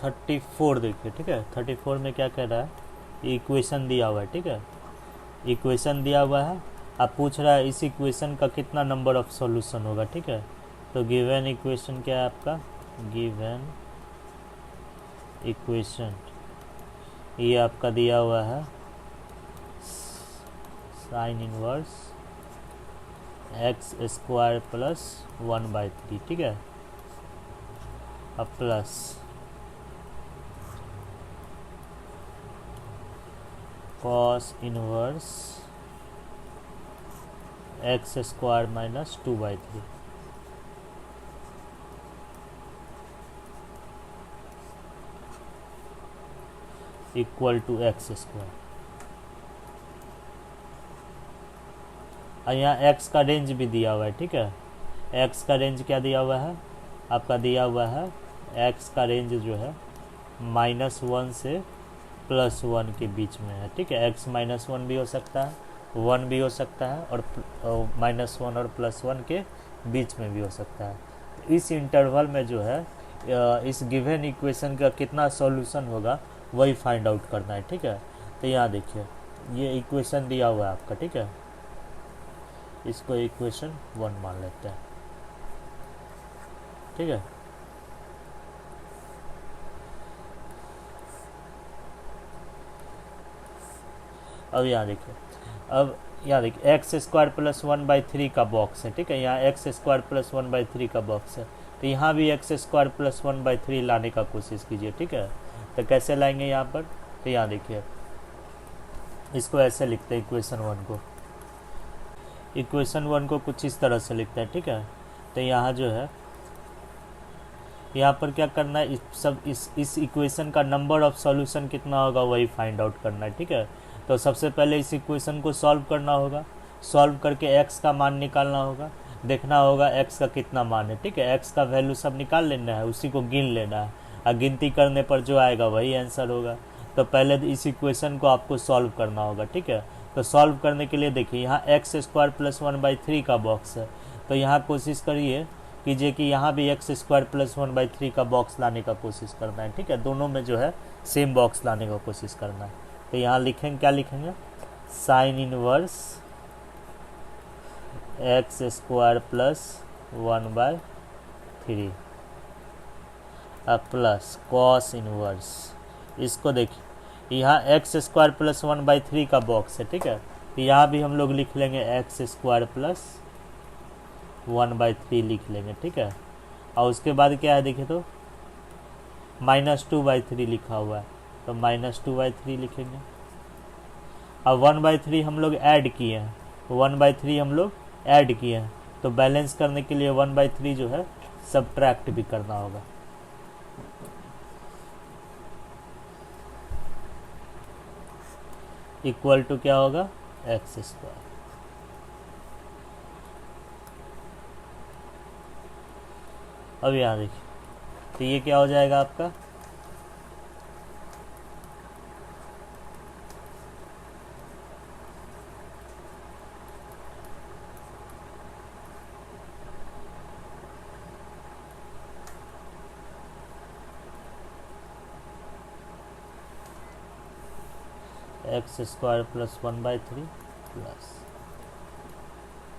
34 देखिए, ठीक है। 34 में क्या कह रहा है, इक्वेशन दिया हुआ है, ठीक है। इक्वेशन दिया हुआ है, आप पूछ रहा है इस इक्वेशन का कितना नंबर ऑफ सॉल्यूशन होगा, ठीक है। तो गिवन इक्वेशन क्या है आपका, गिवन इक्वेशन ये आपका दिया हुआ है sine inverse x square plus 1/3, ठीक है। अब प्लस cos inverse x square minus 2/3, equal to x square. और यहाँ एक्स का रेंज भी दिया हुआ है, ठीक है। एक्स का रेंज क्या दिया हुआ है आपका, दिया हुआ है एक्स का रेंज जो है -1 से +1 के बीच में है, ठीक है। एक्स -1 भी हो सकता है, 1 भी हो सकता है, और -1 और +1 के बीच में भी हो सकता है। इस इंटरवल में जो है इस गिवन इक्वेशन का कितना सॉल्यूशन होगा वही फाइंड आउट करना है, ठीक है। तो यहाँ देखिए ये इक्वेशन दिया हुआ है आपका, ठीक है। इसको इक्वेशन 1 मान लेते हैं, ठीक है। अब यहाँ देखिए एक्स स्क्वायर प्लस 1/3 का बॉक्स है, ठीक है। यहाँ एक्स स्क्वायर प्लस 1/3 का बॉक्स है, तो यहाँ भी एक्स स्क्वायर प्लस 1/3 लाने का कोशिश कीजिए, ठीक है। तो कैसे लाएंगे यहाँ पर, तो यहाँ देखिए इसको ऐसे लिखते हैं इक्वेशन वन को कुछ इस तरह से लिखते हैं, ठीक है। तो यहाँ जो है यहाँ पर क्या करना है, इस इक्वेशन का नंबर ऑफ सॉल्यूशन कितना होगा वही फाइंड आउट करना है, ठीक है। तो सबसे पहले इस इक्वेशन को सॉल्व करना होगा, सॉल्व करके एक्स का मान निकालना होगा, देखना होगा एक्स का कितना मान है, ठीक है। एक्स का वैल्यू सब निकाल लेना है, उसी को गिन लेना है, और गिनती करने पर जो आएगा वही आंसर होगा। तो पहले इस इक्वेशन को आपको सॉल्व करना होगा, ठीक है। तो सॉल्व करने के लिए देखिए यहाँ एक्स स्क्वायर प्लस 1/3 का बॉक्स है, तो यहाँ कोशिश कीजिए कि यहाँ भी एक्स स्क्वायर प्लस 1/3 का बॉक्स लाने का कोशिश करना है, ठीक है। दोनों में जो है सेम बॉक्स लाने का कोशिश करना है। तो यहाँ लिखेंगे, क्या लिखेंगे, sine inverse x square plus 1/3 plus cos inverse, इसको देखिए यहाँ एक्स स्क्वायर प्लस 1/3 का बॉक्स है, ठीक है। तो यहाँ भी हम लोग लिख लेंगे एक्स स्क्वायर प्लस 1/3 लिख लेंगे, ठीक है। और उसके बाद क्या है देखिए, तो -2/3 लिखा हुआ है, तो -2/3 लिखेंगे। अब 1/3 हम लोग ऐड किए हैं, 1/3 हम लोग ऐड किए हैं, तो बैलेंस करने के लिए 1/3 जो है सब्ट्रैक्ट भी करना होगा। इक्वल टू क्या होगा, एक्स स्क्वायर। अब यहाँ देखिए, तो ये क्या हो जाएगा आपका, x square plus 1/3 plus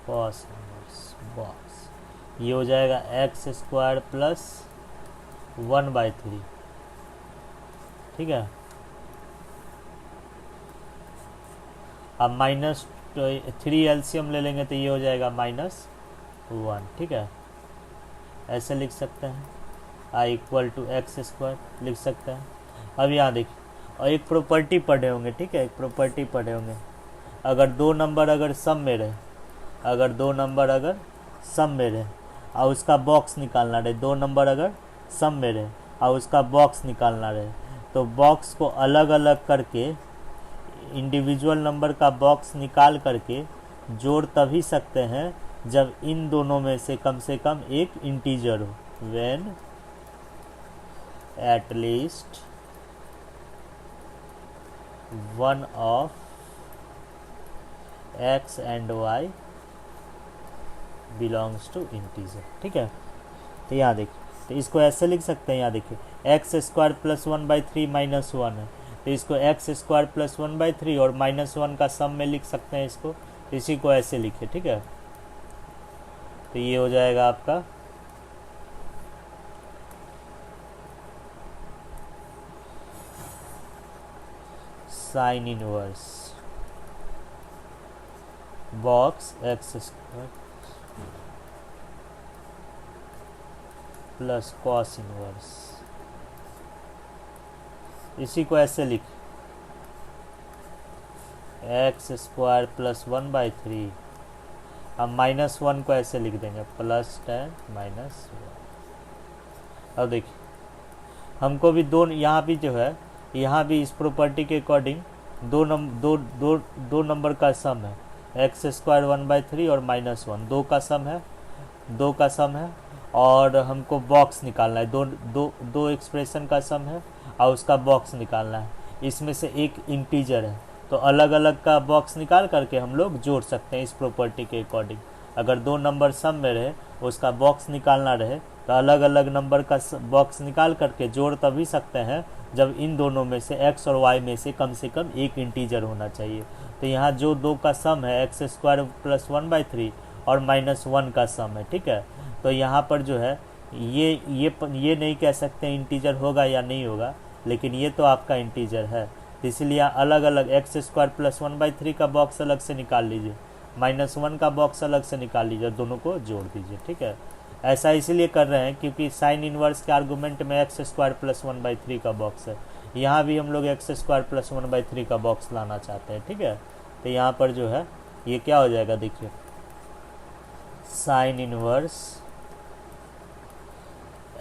cos inverse box, ये हो जाएगा एक्स स्क्वायर प्लस 1/3, ठीक है। अब -3 एलसीएम ले लेंगे तो ये हो जाएगा -1, ठीक है। ऐसे लिख सकते हैं, I equal to x square लिख सकते हैं। अब यहाँ देखिए, और एक प्रॉपर्टी पढ़े होंगे, ठीक है, एक प्रॉपर्टी पढ़े होंगे, अगर दो नंबर अगर सम में रहे, और उसका बॉक्स निकालना रहे, दो नंबर अगर सम में रहे और उसका बॉक्स निकालना रहे, तो बॉक्स को अलग अलग करके इंडिविजुअल नंबर का बॉक्स निकाल करके जोड़ तभी सकते हैं जब इन दोनों में से कम एक इंटीजर हो, when at least one of x and y belongs to integer, ठीक है। तो यहाँ देखिए तो इसको ऐसे लिख सकते हैं, यहाँ देखिए एक्स स्क्वायर प्लस 1/3 माइनस 1 है, तो इसको एक्स स्क्वायर प्लस 1/3 और -1 का सम में लिख सकते हैं इसको, तो इसी को ऐसे लिखे, ठीक है। तो ये हो जाएगा आपका sine inverse box x square plus cos inverse, इसी को ऐसे लिख एक्स स्क्वायर प्लस 1/3, हम -1 को ऐसे लिख देंगे प्लस tan -1। अब देखिए हमको भी दो, यहाँ भी जो है, यहाँ भी इस प्रॉपर्टी के अकॉर्डिंग दो नंबर का सम है, एक्स स्क्वायर 1/3 और -1, दो का सम है और हमको बॉक्स निकालना है, दो एक्सप्रेशन का सम है और उसका बॉक्स निकालना है। इसमें से एक इंटीजर है, तो अलग अलग का बॉक्स निकाल करके हम लोग जोड़ सकते हैं इस प्रॉपर्टी के अकॉर्डिंग। अगर दो नंबर सम में रहे, उसका बॉक्स निकालना रहे, तो अलग अलग नंबर का बॉक्स निकाल करके जोड़ तभी सकते हैं जब इन दोनों में से x और y में से कम एक इंटीजर होना चाहिए। तो यहाँ जो दो का सम है एक्स स्क्वायर प्लस 1/3 और -1 का सम है, ठीक है। तो यहाँ पर जो है ये नहीं कह सकते इंटीजर होगा या नहीं होगा, लेकिन ये तो आपका इंटीजर है, तो इसलिए अलग अलग एक्स स्क्वायर प्लस 1/3 का बॉक्स अलग से निकाल लीजिए, -1 का बॉक्स अलग से निकाल लीजिए, दोनों को जोड़ दीजिए, ठीक है। ऐसा इसलिए कर रहे हैं क्योंकि साइन इनवर्स के आर्गूमेंट में एक्स स्क्वायर प्लस 1/3 का बॉक्स है, यहाँ भी हम लोग एक्स स्क्वायर प्लस 1/3 का बॉक्स लाना चाहते हैं, ठीक है। तो यहाँ पर जो है ये क्या हो जाएगा, देखिए sine inverse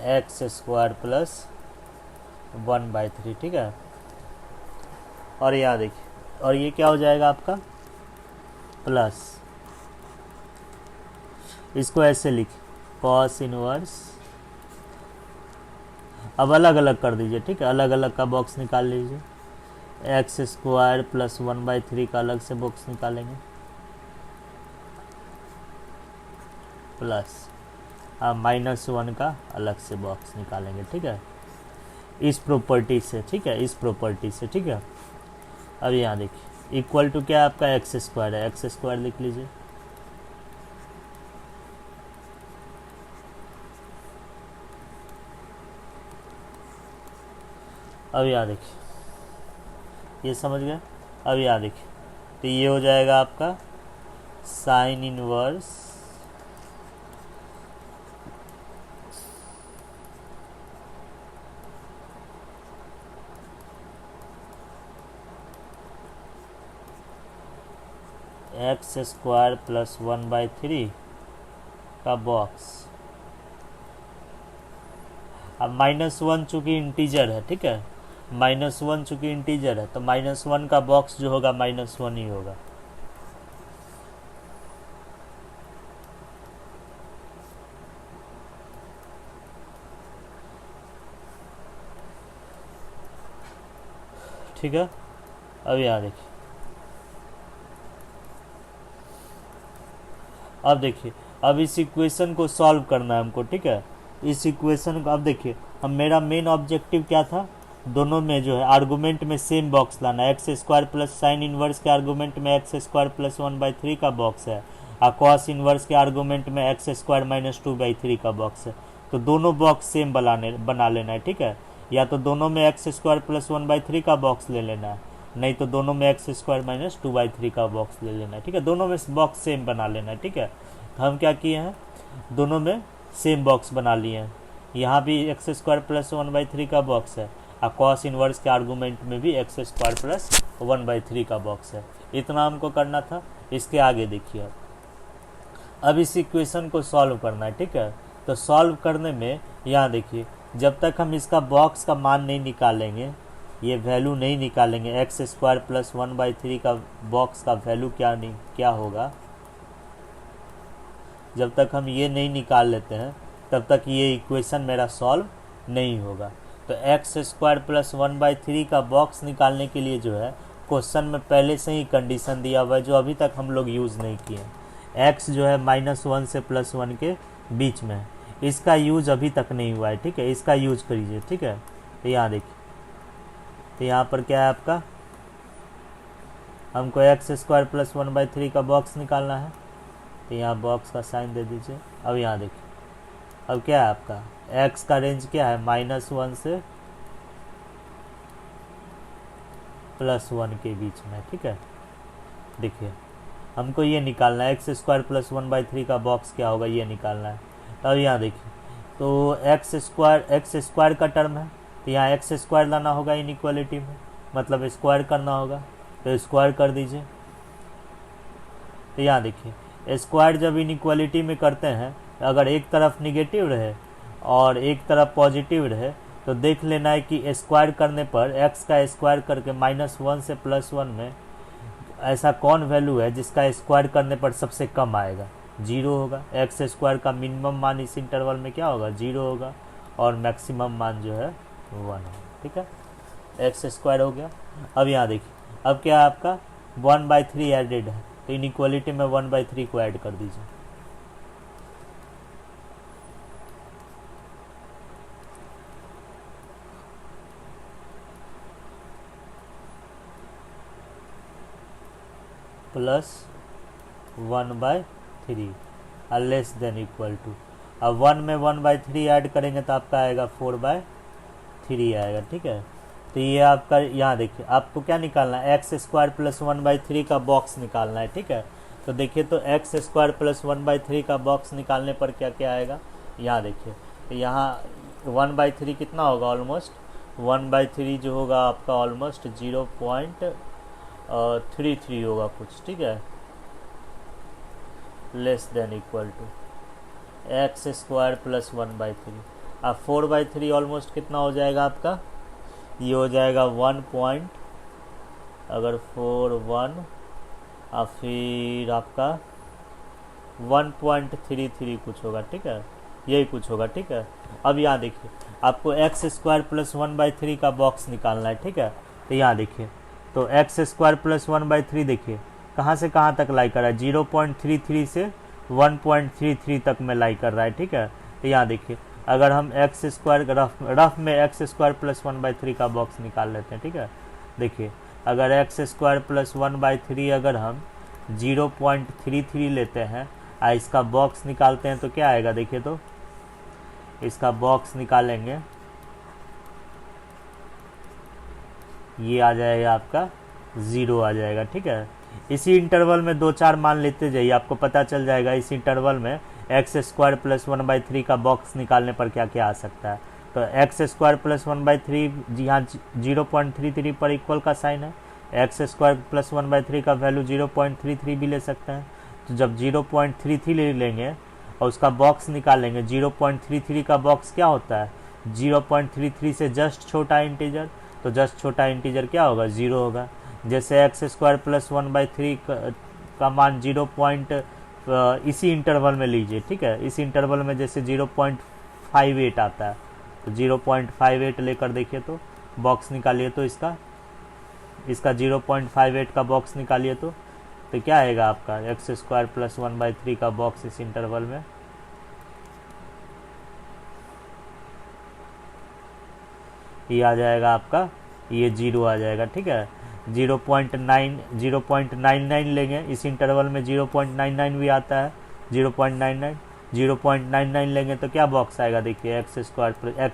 x square plus 1/3, ठीक है। और यहाँ देखिए, और ये क्या हो जाएगा आपका प्लस, इसको ऐसे लिखिए कॉस इनवर्स, अब अलग अलग कर दीजिए, ठीक है, अलग अलग का बॉक्स निकाल लीजिए, एक्स स्क्वायर प्लस 1/3 का अलग से बॉक्स निकालेंगे प्लस -1 का अलग से बॉक्स निकालेंगे, ठीक है, इस प्रॉपर्टी से, ठीक है, इस प्रॉपर्टी से, ठीक है। अब यहाँ देखिए इक्वल टू क्या आपका एक्स स्क्वायर है, एक्स स्क्वायर लिख लीजिए, अब यहाँ देखिए, ये समझ गए। अब यहाँ देखिए, तो ये हो जाएगा आपका sign inverse x square plus 1/3 का बॉक्स। अब -1 चूँकि इंटीजर है, ठीक है, -1 चूँकि इंटीजर है तो -1 का बॉक्स जो होगा -1 ही होगा, ठीक है। अब यहाँ देखिए, अब देखिए, अब इस इक्वेशन को सॉल्व करना है हमको, ठीक है। इस इक्वेशन को अब देखिए, हम मेरा मेन ऑब्जेक्टिव क्या था, दोनों में जो है आर्गूमेंट में सेम बॉक्स लाना है। X square plus sine inverse के आर्गूमेंट में एक्स स्क्वायर प्लस 1/3 का बॉक्स है और कॉस इनवर्स के आर्गूमेंट में एक्स स्क्वायर माइनस 2/3 का बॉक्स है। तो दोनों बॉक्स सेम बना लेना है, ठीक है। या तो दोनों में एक्स स्क्वायर प्लस 1/3 का बॉक्स ले लेना है, नहीं तो दोनों में एक्स स्क्वायर माइनस 2/3 का बॉक्स ले लेना है, ठीक है। दोनों में बॉक्स सेम बना लेना है, ठीक है। हम क्या किए हैं, दोनों में सेम बॉक्स बना लिए हैं। यहाँ भी एक्स स्क्वायर प्लस 1/3 का बॉक्स है और कॉस इनवर्स के आर्गूमेंट में भी एक्स स्क्वायर प्लस 1/3 का बॉक्स है। इतना हमको करना था। इसके आगे देखिए, अब इस इक्वेशन को सॉल्व करना है, ठीक है। तो सॉल्व करने में यहाँ देखिए, जब तक हम इसका बॉक्स का मान नहीं निकालेंगे, ये वैल्यू नहीं निकालेंगे, एक्स स्क्वायर प्लस 1/3 का बॉक्स का वैल्यू क्या होगा, जब तक हम ये नहीं निकाल लेते हैं तब तक ये इक्वेशन मेरा सॉल्व नहीं होगा। तो एक्स स्क्वायर प्लस 1/3 का बॉक्स निकालने के लिए जो है क्वेश्चन में पहले से ही कंडीशन दिया हुआ है जो अभी तक हम लोग यूज़ नहीं किए हैं। एक्स जो है -1 से +1 के बीच में है, इसका यूज अभी तक नहीं हुआ है, ठीक है, इसका यूज करिए, ठीक है। तो यहाँ देखिए, तो यहाँ पर क्या है आपका, हमको एक्स स्क्वायर प्लस 1/3 का बॉक्स निकालना है, तो यहाँ बॉक्स का साइन दे दीजिए। अब यहाँ देखिए, अब क्या है आपका, एक्स का रेंज क्या है, -1 से +1 के बीच में, ठीक है। देखिए हमको ये निकालना है, एक्स स्क्वायर प्लस 1/3 का बॉक्स क्या होगा, ये निकालना है। तो अब यहाँ देखिए, तो एक्स स्क्वायर का टर्म है, तो यहाँ एक्स स्क्वायर लाना होगा इनइक्वालिटी में, मतलब स्क्वायर करना होगा, तो स्क्वायर कर दीजिए। तो यहाँ देखिए, स्क्वायर जब इनइक्वालिटी में करते हैं, अगर एक तरफ निगेटिव रहे और एक तरफ पॉजिटिव रहे, तो देख लेना है कि स्क्वायर करने पर एक्स का स्क्वायर करके -1 से +1 में ऐसा कौन वैल्यू है जिसका स्क्वायर करने पर सबसे कम आएगा, 0 होगा। एक्स स्क्वायर का मिनिमम मान इस इंटरवल में क्या होगा, 0 होगा, और मैक्सिमम मान जो है 1 होगा, ठीक है। एक्स स्क्वायर हो गया। अब यहाँ देखिए, अब क्या है आपका 1/3 एडेड है, तो इनइक्वालिटी में 1/3 को ऐड कर दीजिए। +1/3 और लेस देन इक्वल टू, अब 1 में 1/3 ऐड करेंगे तो आपका आएगा 4/3 आएगा, ठीक है। तो ये आपका, यहाँ देखिए आपको क्या निकालना है, एक्स स्क्वायर प्लस 1/3 का बॉक्स निकालना है, ठीक है। तो देखिए, तो एक्स स्क्वायर प्लस 1/3 का बॉक्स निकालने पर क्या क्या आएगा, यहाँ देखिए, तो यहाँ 1/3 कितना होगा, ऑलमोस्ट 1/3 जो होगा आपका ऑलमोस्ट 0.33 होगा कुछ, ठीक है, less than equal to x square plus 1/3। अब 4/3 ऑलमोस्ट कितना हो जाएगा आपका, ये हो जाएगा 1 पॉइंट, अगर 4 और फिर आपका 1.33 कुछ होगा, ठीक है, यही कुछ होगा, ठीक है। अब यहाँ देखिए, आपको एक्स स्क्वायर प्लस 1/3 का बॉक्स निकालना है, ठीक है। तो यहाँ देखिए, तो एक्स स्क्वायर प्लस 1/3 देखिए कहाँ से कहाँ तक लाई कर रहा है, 0.33 से 1.33 तक में लाई कर रहा है, ठीक है। तो यहाँ देखिए, अगर हम एक्स स्क्वायर रफ में एक्स स्क्वायर प्लस 1/3 का बॉक्स निकाल लेते हैं, ठीक है। देखिए, अगर एक्स स्क्वायर प्लस 1/3 अगर हम 0.33 लेते हैं और इसका बॉक्स निकालते हैं तो क्या आएगा, देखिए, तो इसका बॉक्स निकालेंगे, ये आ जाएगा आपका 0 आ जाएगा, ठीक है। इसी इंटरवल में 2-4 मान लेते जाइए, आपको पता चल जाएगा इस इंटरवल में एक्स स्क्वायर प्लस 1/3 का बॉक्स निकालने पर क्या क्या आ सकता है। तो एक्स स्क्वायर प्लस 1/3, जी हाँ, 0.33 पर इक्वल का साइन है, एक्स स्क्वायर प्लस 1/3 का वैल्यू 0.33 भी ले सकते हैं। तो जब 0.33 ले लेंगे और उसका बॉक्स निकालेंगे, 0.33 का बॉक्स क्या होता है, 0.33 से जस्ट छोटा इंटीजर, तो जस्ट छोटा इंटीजर क्या होगा, 0 होगा। जैसे एक्स स्क्वायर प्लस 1/3 का मान 0. इसी इंटरवल में लीजिए, ठीक है, इस इंटरवल में जैसे 0.58 आता है, तो 0.58 लेकर देखिए, तो बॉक्स निकालिए, तो इसका 0.58 का बॉक्स निकालिए, तो क्या आएगा आपका एक्स स्क्वायर प्लस 1/3 का बॉक्स इस इंटरवल में, ये आ जाएगा आपका, ये 0 आ जाएगा, ठीक है। 0.99 लेंगे, इस इंटरवल में 0.99 भी आता है, 0.99 लेंगे तो क्या बॉक्स आएगा, देखिए, एक्स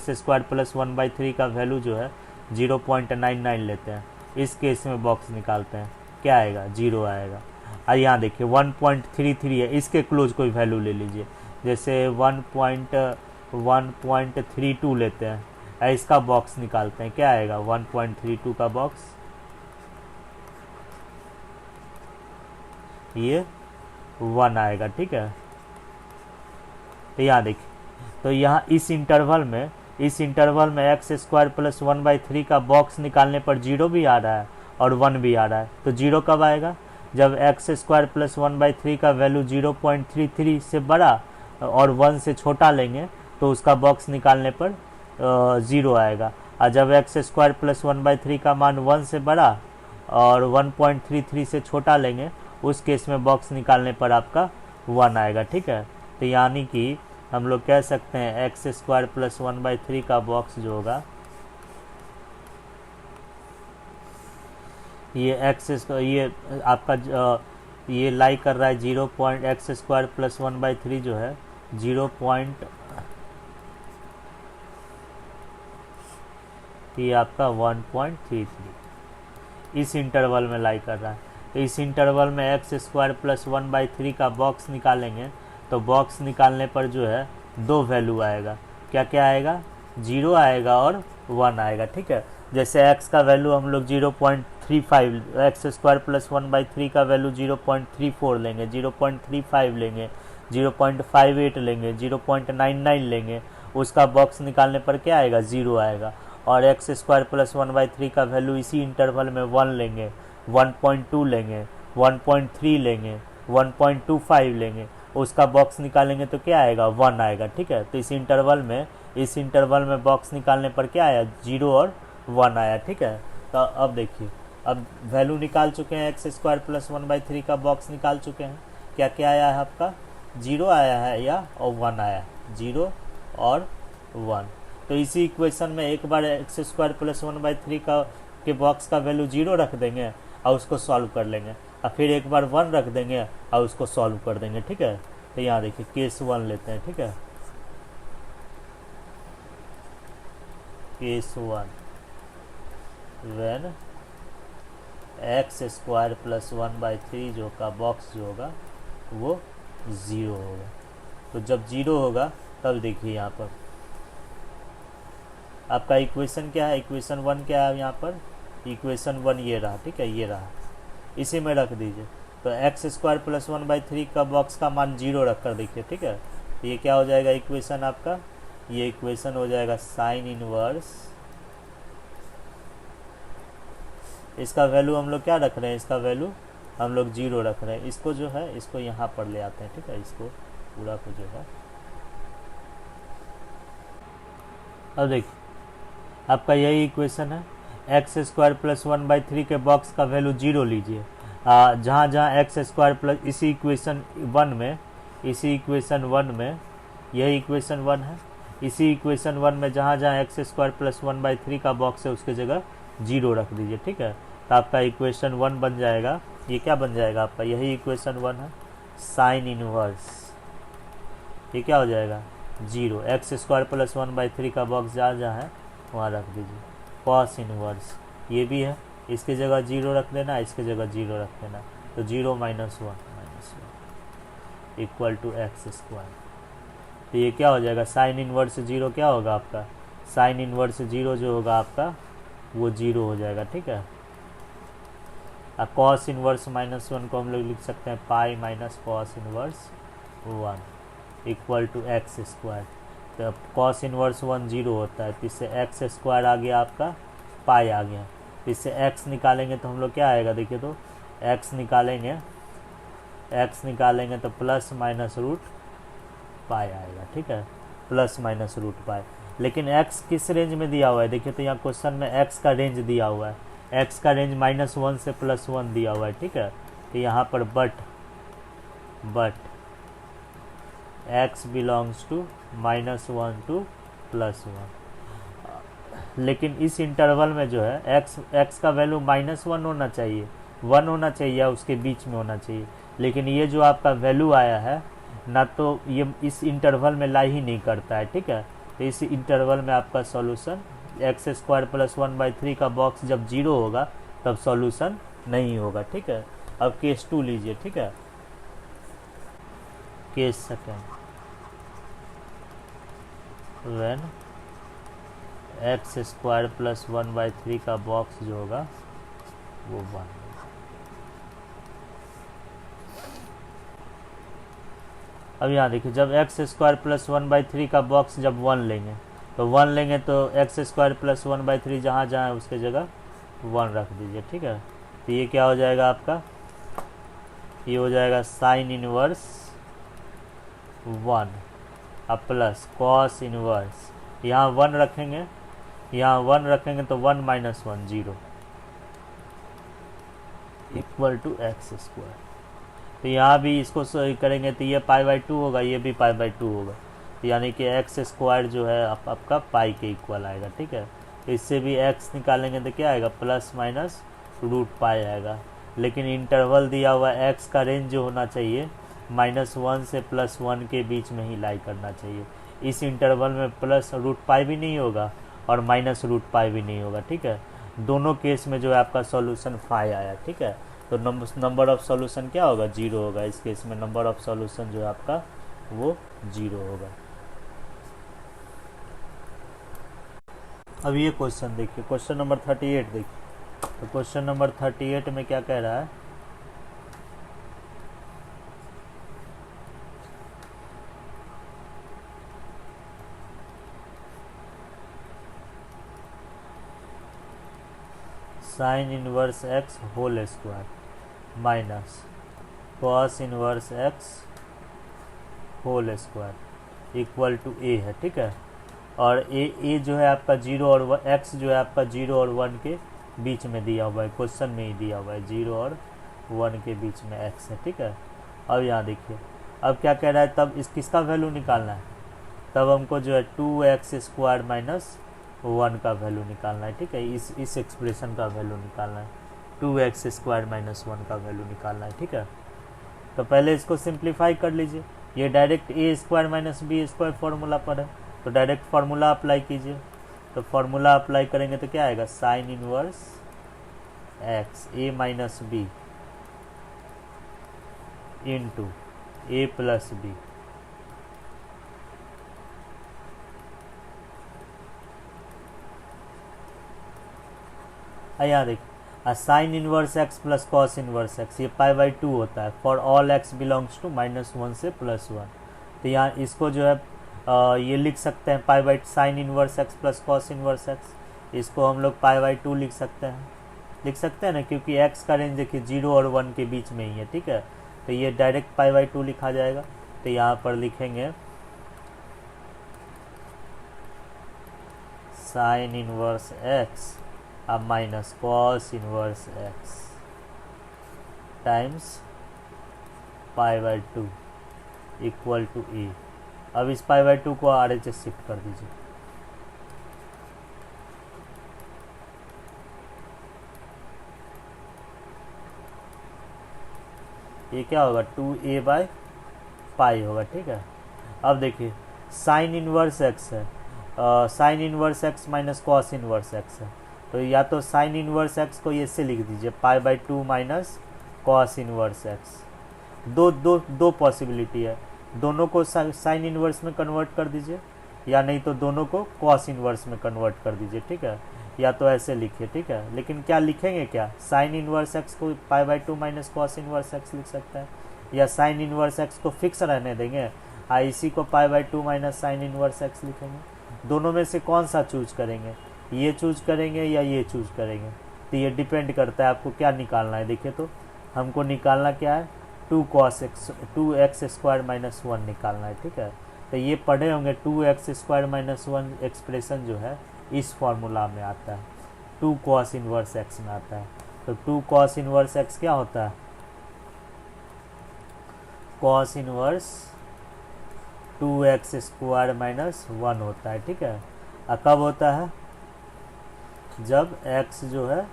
स्क्वायर प्लस 1/3 का वैल्यू जो है 0.99 लेते हैं, इस केस में बॉक्स निकालते हैं, क्या आएगा, 0 आएगा। और यहाँ देखिए 1.33 है, इसके क्लोज कोई वैल्यू ले लीजिए, जैसे 1.32 लेते हैं, इसका बॉक्स निकालते हैं, क्या आएगा, 1.32 का बॉक्स, ये 1 आएगा, ठीक है। तो यहाँ देखिए, तो यहाँ इस इंटरवल में एक्स स्क्वायर प्लस 1/3 का बॉक्स निकालने पर 0 भी आ रहा है और 1 भी आ रहा है। तो 0 कब आएगा, जब एक्स स्क्वायर प्लस 1/3 का वैल्यू 0.33 से बड़ा और 1 से छोटा लेंगे तो उसका बॉक्स निकालने पर 0 आएगा। और जब एक्स स्क्वायर प्लस 1/3 का मान 1 से बड़ा और 1.33 से छोटा लेंगे, उस केस में बॉक्स निकालने पर आपका 1 आएगा, ठीक है। तो यानी कि हम लोग कह सकते हैं एक्स स्क्वायर प्लस 1/3 का बॉक्स जो होगा ये ये आपका ये लाई कर रहा है 0.x² प्लस 1/3 जो है 0. ये आपका 1.33 इस इंटरवल में लाई कर रहा है। तो इस इंटरवल में x² प्लस 1/3 का बॉक्स निकालेंगे तो बॉक्स निकालने पर जो है दो वैल्यू आएगा। क्या क्या आएगा? 0 आएगा और 1 आएगा। ठीक है, जैसे x का वैल्यू हम लोग 0.35 x² प्लस 1/3 का वैल्यू 0.34 लेंगे, 0.35 लेंगे, 0.58 लेंगे, 0.99 लेंगे, उसका बॉक्स निकालने पर क्या आएगा? 0 आएगा। और x² प्लस 1/3 का वैल्यू इसी इंटरवल में 1 लेंगे, 1.2 लेंगे, 1.3 लेंगे, 1.25 लेंगे, उसका बॉक्स निकालेंगे तो क्या आएगा? 1 आएगा। ठीक है, तो इस इंटरवल में बॉक्स निकालने पर क्या आया? 0 और 1 आया। ठीक है, तो अब देखिए, अब वैल्यू निकाल चुके हैं, x² प्लस 1/3 का बॉक्स निकाल चुके हैं। क्या क्या आया है आपका? 0 आया है या और 1 आया? 0 और 1। तो इसी इक्वेशन में एक बार x² प्लस 1/3 का के बॉक्स का वैल्यू 0 रख देंगे और उसको सॉल्व कर लेंगे, और फिर एक बार 1 रख देंगे और उसको सॉल्व कर देंगे। ठीक है, तो यहाँ देखिए केस 1 लेते हैं। ठीक है, केस 1 व्हेन x² प्लस 1/3 जो का बॉक्स जो होगा वो 0 होगा। तो जब 0 होगा तब देखिए यहाँ पर आपका इक्वेशन क्या है? इक्वेशन 1 क्या है यहाँ पर? इक्वेशन 1 ये रहा। ठीक है, ये रहा, इसी में रख दीजिए। तो x² प्लस 1/3 का बॉक्स का मान 0 रख कर देखिए। ठीक है, तो ये क्या हो जाएगा इक्वेशन आपका? ये इक्वेशन हो जाएगा साइन इनवर्स, इसका वैल्यू हम लोग क्या रख रहे हैं? इसका वैल्यू हम लोग 0 रख रहे हैं। इसको जो है इसको यहाँ पर ले आते हैं। ठीक है, इसको पूरा को जो है, अब देखिए आपका यही इक्वेशन है। x² प्लस 1/3 के बॉक्स का वैल्यू 0 लीजिए। जहाँ जहाँ x² प्लस इसी इक्वेशन 1 में यही इक्वेशन 1 है, इसी इक्वेशन 1 में जहाँ जहाँ x² प्लस 1/3 का बॉक्स है उसके जगह 0 रख दीजिए। ठीक है, तो आपका इक्वेशन 1 बन जाएगा। ये क्या बन जाएगा आपका? यही इक्वेशन 1 है, साइन इनवर्स। ये क्या हो जाएगा? 0। x² प्लस 1/3 का बॉक्स जहाँ जहाँ है वहाँ रख दीजिए। कॉस इनवर्स ये भी है, इसकी जगह 0 रख देना, इसकी जगह 0 रख देना, तो 0 - 1 इक्वल टू x²। तो ये क्या हो जाएगा? साइन इनवर्स 0 क्या होगा आपका? साइन इनवर्स 0 जो होगा आपका वो 0 हो जाएगा। ठीक है, कॉस इनवर्स -1 को हम लोग लिख सकते हैं pi minus cos inverse 1 equal to x²। तो अब कॉस इनवर्स 1 0 होता है, तो इससे x² आ गया आपका, पाई आ गया। तो इससे x निकालेंगे तो हम लोग क्या आएगा? देखिए तो x निकालेंगे तो प्लस माइनस रूट पाई आएगा। ठीक है, प्लस माइनस रूट पाई। लेकिन x किस रेंज में दिया हुआ है? देखिए तो यहाँ क्वेश्चन में x का रेंज दिया हुआ है, x का रेंज -1 से +1 दिया हुआ है। ठीक है, तो यहाँ पर but x belongs to -1 to +1। लेकिन इस इंटरवल में जो है x का वैल्यू -1 होना चाहिए, 1 होना चाहिए या उसके बीच में होना चाहिए। लेकिन ये जो आपका वैल्यू आया है ना, तो ये इस इंटरवल में लाई ही नहीं करता है। ठीक है, तो इस इंटरवल में आपका सॉल्यूशन x² प्लस 1/3 का बॉक्स जब 0 होगा तब सॉल्यूशन नहीं होगा। ठीक है, अब केस 2 लीजिए। ठीक है, case second when x² plus 1/3 का बॉक्स जो होगा वो 1। अब यहाँ देखिए, जब x² प्लस 1/3 का बॉक्स जब 1 लेंगे तो 1 लेंगे तो x² प्लस 1/3 जहाँ जहाँ है उसके जगह 1 रख दीजिए। ठीक है, तो ये क्या हो जाएगा आपका? ये हो जाएगा साइन इनवर्स 1 अब प्लस कॉस इनवर्स, यहाँ 1 रखेंगे, तो 1 - 1 0 इक्वल टू x²। तो यहाँ भी इसको करेंगे तो ये π/2 होगा, ये भी π/2 होगा। यानी कि एक्स स्क्वायर जो है आपका पाई के इक्वल आएगा, ठीक है। तो इससे भी एक्स निकालेंगे तो क्या आएगा, प्लस माइनस रूट पाई आएगा। लेकिन इंटरवल दिया हुआ एक्स का रेंज जो होना चाहिए -1 से +1 के बीच में ही लाई करना चाहिए। इस इंटरवल में प्लस रूट पाई भी नहीं होगा और माइनस रूट पाई भी नहीं होगा, ठीक है। दोनों केस में जो है आपका सॉल्यूशन 5 आया, ठीक है। तो नंबर ऑफ सॉल्यूशन क्या होगा, 0 होगा। इस केस में नंबर ऑफ सॉल्यूशन जो है आपका वो 0 होगा। अब ये क्वेश्चन देखिए, क्वेश्चन नंबर 38 देखिए। तो क्वेश्चन नंबर 38 में क्या कह रहा है, sine inverse x whole square minus cos inverse x whole square equal to a है, ठीक है। और ए जो है आपका 0 और एक्स जो है आपका 0 और 1 के बीच में दिया हुआ है, क्वेश्चन में ही दिया हुआ है 0 और 1 के बीच में एक्स है, ठीक है। अब यहाँ देखिए, अब क्या कह रहा है, तब इस किसका वैल्यू निकालना है, तब हमको जो है 2x स्क्वायर माइनस 1 का वैल्यू निकालना है, ठीक है। इस एक्सप्रेशन का वैल्यू निकालना है, 2x स्क्वायर माइनस 1 का वैल्यू निकालना है, ठीक है। तो पहले इसको सिंप्लीफाई कर लीजिए, ये direct a square minus b square formula पर है, तो डायरेक्ट फार्मूला अप्लाई कीजिए। तो फार्मूला अप्लाई करेंगे तो क्या आएगा, sine inverse x A minus B into A plus B यहाँ देखिए, sine inverse x plus cos inverse x, ये π/2 होता है for all x belongs to -1 से +1। तो यहाँ इसको जो है ये लिख सकते हैं sign inverse x plus cos inverse x, इसको हम लोग π/2 लिख सकते हैं ना, क्योंकि एक्स का रेंज देखिए 0 और 1 के बीच में ही है, ठीक है। तो ये डायरेक्ट π/2 लिखा जाएगा। तो यहाँ पर लिखेंगे साइन इनवर्स एक्स अब minus cos inverse x times π/2 equal to a. अब इस π/2 को RHS शिफ्ट कर दीजिए, ये क्या होगा 2a/π होगा, ठीक है। अब देखिए साइन इनवर्स एक्स है, sine inverse x minus cos inverse x है, तो या तो साइन इनवर्स एक्स को ये से लिख दीजिए π/2 माइनस कॉस इनवर्स एक्स। दो पॉसिबिलिटी है, दोनों को साइन इनवर्स में कन्वर्ट कर दीजिए, या नहीं तो दोनों को कॉस इनवर्स में कन्वर्ट कर दीजिए, ठीक है। या तो ऐसे लिखिए, ठीक है। लेकिन क्या लिखेंगे, क्या साइन इनवर्स एक्स को π/2 माइनस कॉस इनवर्स एक्स लिख सकते हैं, या साइन इनवर्स एक्स को फिक्स रहने देंगे, इसी को π/2 माइनस साइन इनवर्स एक्स लिखेंगे। दोनों में से कौन सा चूज करेंगे, ये चूज करेंगे या ये चूज करेंगे, तो ये डिपेंड करता है आपको क्या निकालना है। देखिए तो हमको निकालना क्या है, 2x स्क्वायर माइनस 1 निकालना है, ठीक है। तो ये पढ़े होंगे 2x स्क्वायर माइनस 1 एक्सप्रेशन जो है इस फॉर्मूला में आता है, 2 cos इनवर्स एक्स में आता है। तो 2 cos इनवर्स एक्स क्या होता है, cos inverse 2x square minus 1 होता है, ठीक है। कब होता है, जब x जो है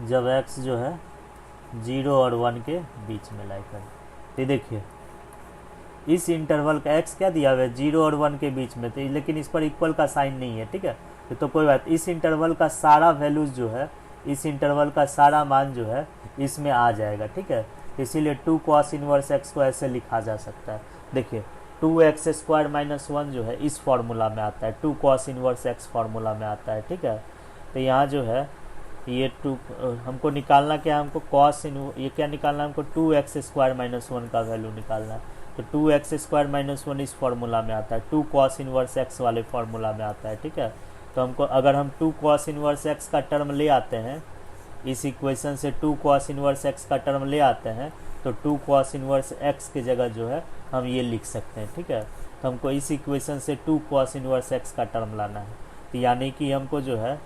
जब x जो है 0 और 1 के बीच में लाई कर। तो देखिए इस इंटरवल का x क्या दिया हुआ है, 0 और 1 के बीच में, तो लेकिन इस पर इक्वल का साइन नहीं है, ठीक है। तो कोई बात, इस इंटरवल का सारा वैल्यूज जो है, इस इंटरवल का सारा मान जो है इसमें आ जाएगा, ठीक है। इसीलिए 2 cos इनवर्स एक्स को ऐसे लिखा जा सकता है। देखिए 2x स्क्वायर माइनस 1 जो है इस फॉर्मूला में आता है, 2 cos इनवर्स एक्स फॉर्मूला में आता है, ठीक है। तो यहाँ जो है ये 2 हमको निकालना क्या है, हमको cos ये क्या निकालना है, हमको 2x स्क्वायर माइनस 1 का वैल्यू निकालना है। तो 2x स्क्वायर माइनस 1 इस फॉर्मूला में आता है, 2 cos इनवर्स एक्स वाले फॉर्मूला में आता है, ठीक है। तो हमको अगर हम 2 cos इनवर्स एक्स का टर्म ले आते हैं, इस इक्वेशन से 2 cos इनवर्स एक्स का टर्म ले आते हैं, तो 2 cos इनवर्स एक्स की जगह जो है हम ये लिख सकते हैं, ठीक है। तो हमको इस इक्वेशन से 2 cos इनवर्स एक्स का टर्म लाना है। तो यानी कि हमको जो है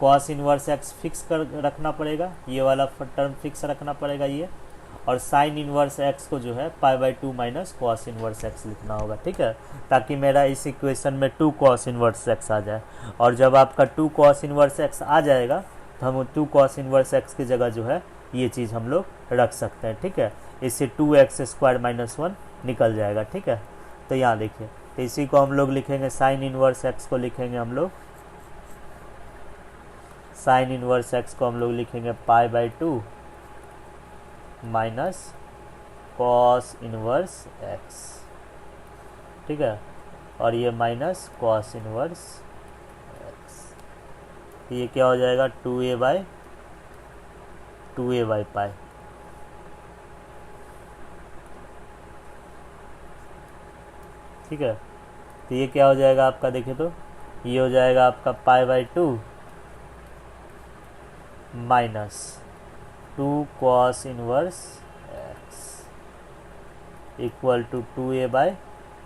cos इनवर्स एक्स फिक्स कर रखना पड़ेगा, ये वाला टर्म फिक्स रखना पड़ेगा ये, और साइन इनवर्स एक्स को जो है पाई by two minus cos inverse x लिखना होगा, ठीक है, ताकि मेरा इस इक्वेशन में टू कॉस इनवर्स एक्स आ जाए। और जब आपका टू कॉस इनवर्स एक्स आ जाएगा तो हम टू कॉस इनवर्स एक्स की जगह जो है ये चीज़ हम लोग रख सकते हैं, ठीक है। इससे 2x² माइनस 1 निकल जाएगा, ठीक है। तो यहाँ देखिए, तो इसी को हम लोग लिखेंगे, साइन इनवर्स एक्स को लिखेंगे हम लोग, साइन इनवर्स एक्स को हम लोग लिखेंगे पाई by two minus cos inverse x, ठीक है, और ये माइनस कॉस इनवर्स एक्स, ये क्या हो जाएगा 2a बाई पाई, ठीक है। तो ये क्या हो जाएगा आपका, देखिए तो ये हो जाएगा आपका pi by two minus 2 cos inverse x equal to 2a by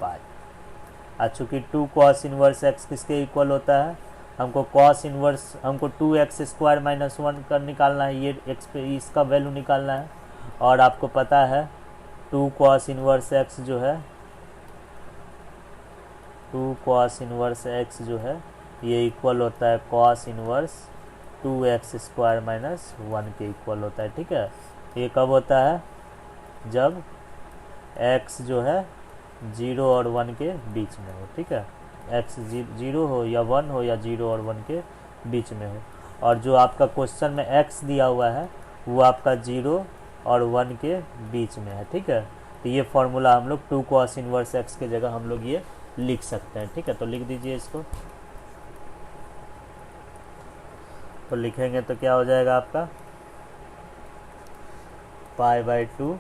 pi. चूँकि 2 कॉस इनवर्स एक्स किसके इक्वल होता है, हमको कॉस इनवर्स, हमको 2x² माइनस 1 का निकालना है, ये एक्स पे इसका वैल्यू निकालना है। और आपको पता है 2 कॉस इनवर्स एक्स जो है, 2 कॉस इनवर्स एक्स जो है ये इक्वल होता है कॉस इनवर्स 2x² माइनस 1 के इक्वल होता है, ठीक है। ये कब होता है, जब x जो है 0 और 1 के बीच में हो, ठीक है, x 0 हो या 1 हो या 0 और 1 के बीच में हो। और जो आपका क्वेश्चन में x दिया हुआ है वो आपका 0 और 1 के बीच में है, ठीक है। तो ये फॉर्मूला हम लोग 2 कॉस इनवर्स x के जगह हम लोग ये लिख सकते हैं, ठीक है। तो लिख दीजिए इसको, तो लिखेंगे तो क्या हो जाएगा आपका pi by to,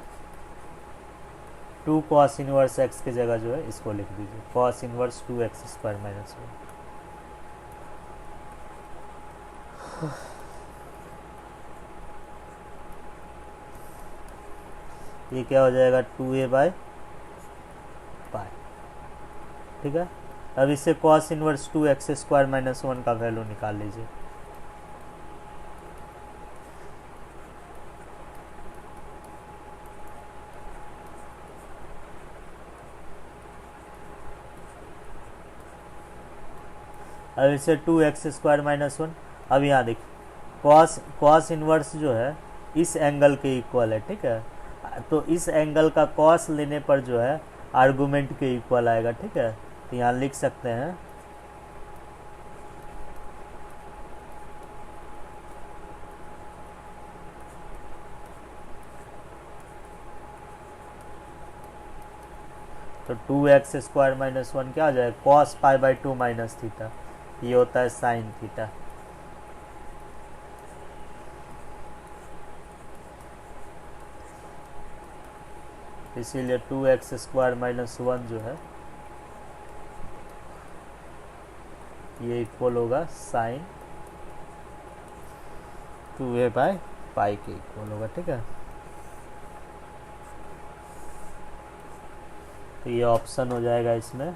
2 cos inverse x की जगह जो है इसको लिख दीजिए कॉस इनवर्स 2x² माइनस 1। ये क्या हो जाएगा 2a बाई पाई, ठीक है। अब इससे कॉस इनवर्स 2x² माइनस 1 का वैल्यू निकाल लीजिए। अब इसे 2x² माइनस 1, अब यहाँ देखिए कॉस इनवर्स जो है इस एंगल के इक्वल है, ठीक है। तो इस एंगल का कॉस लेने पर जो है आर्गुमेंट के इक्वल आएगा, ठीक है। तो यहाँ लिख सकते हैं तो 2x² माइनस 1 क्या हो जाएगा cos pi by two minus theta, ये होता है साइन थीटा। इसीलिए 2x² माइनस 1 जो है ये इक्वल होगा साइन 2a बाई पाई के इक्वल होगा, ठीक है। तो ये ऑप्शन हो जाएगा इसमें